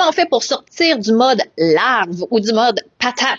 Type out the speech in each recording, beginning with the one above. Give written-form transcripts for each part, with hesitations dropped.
Comment on fait pour sortir du mode larve ou du mode patate?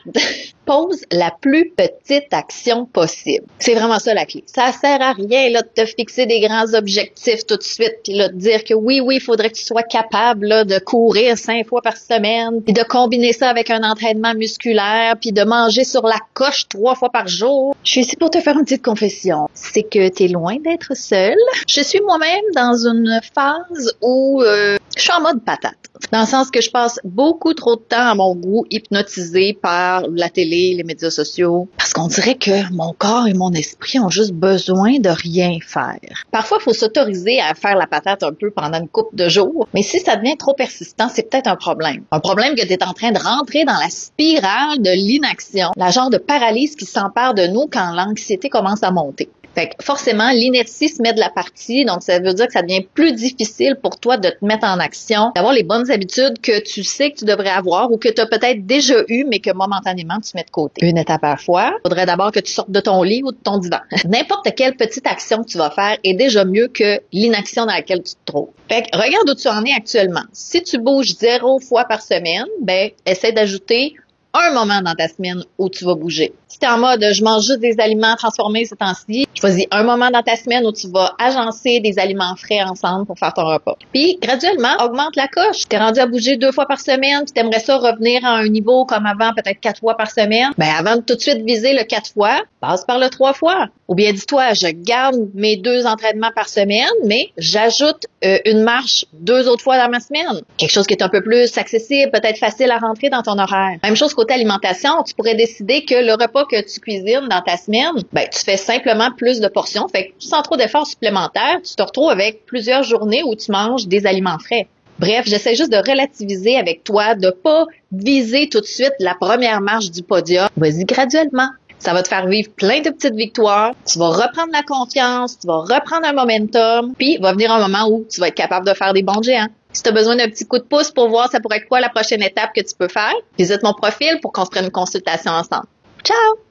Pose la plus petite action possible. C'est vraiment ça la clé. Ça sert à rien là de te fixer des grands objectifs tout de suite puis là de dire que oui, il faudrait que tu sois capable là de courir 5 fois par semaine puis de combiner ça avec un entraînement musculaire puis de manger sur la coche 3 fois par jour. Je suis ici pour te faire une petite confession. C'est que t'es loin d'être seule. Je suis moi-même dans une phase où je suis en mode patate. Dans le sens que je passe beaucoup trop de temps à mon goût hypnotisée par la télé, les médias sociaux, parce qu'on dirait que mon corps et mon esprit ont juste besoin de rien faire. Parfois, il faut s'autoriser à faire la patate un peu pendant une couple de jours, mais si ça devient trop persistant, c'est peut-être un problème. Un problème que tu es en train de rentrer dans la spirale de l'inaction, la genre de paralyse qui s'empare de nous quand l'anxiété commence à monter. Fait que forcément, l'inertie se met de la partie, donc ça veut dire que ça devient plus difficile pour toi de te mettre en action, d'avoir les bonnes habitudes que tu sais que tu devrais avoir ou que tu as peut-être déjà eu, mais que momentanément tu mets de côté. Une étape à la fois, il faudrait d'abord que tu sortes de ton lit ou de ton divan. N'importe quelle petite action que tu vas faire est déjà mieux que l'inaction dans laquelle tu te trouves. Fait que regarde où tu en es actuellement. Si tu bouges 0 fois par semaine, essaie d'ajouter un moment dans ta semaine où tu vas bouger. Si t'es en mode je mange juste des aliments transformés ces temps-ci, choisis un moment dans ta semaine où tu vas agencer des aliments frais ensemble pour faire ton repas. Puis graduellement, augmente la coche. T'es rendu à bouger 2 fois par semaine, puis t'aimerais ça revenir à un niveau comme avant, peut-être 4 fois par semaine. Avant de tout de suite viser le 4 fois, passe par le 3 fois. Ou bien dis-toi, je garde mes 2 entraînements par semaine, mais j'ajoute une marche 2 autres fois dans ma semaine. Quelque chose qui est un peu plus accessible, peut-être facile à rentrer dans ton horaire. Même chose côté alimentation, tu pourrais décider que le repas que tu cuisines dans ta semaine, tu fais simplement plus de portions. Fait que sans trop d'efforts supplémentaires, tu te retrouves avec plusieurs journées où tu manges des aliments frais. Bref, j'essaie juste de relativiser avec toi, de pas viser tout de suite la première marche du podium. Vas-y graduellement. Ça va te faire vivre plein de petites victoires. Tu vas reprendre la confiance, tu vas reprendre un momentum, puis va venir un moment où tu vas être capable de faire des bonds géants. Si tu as besoin d'un petit coup de pouce pour voir ça pourrait être quoi la prochaine étape que tu peux faire, visite mon profil pour qu'on se prenne une consultation ensemble. Ciao!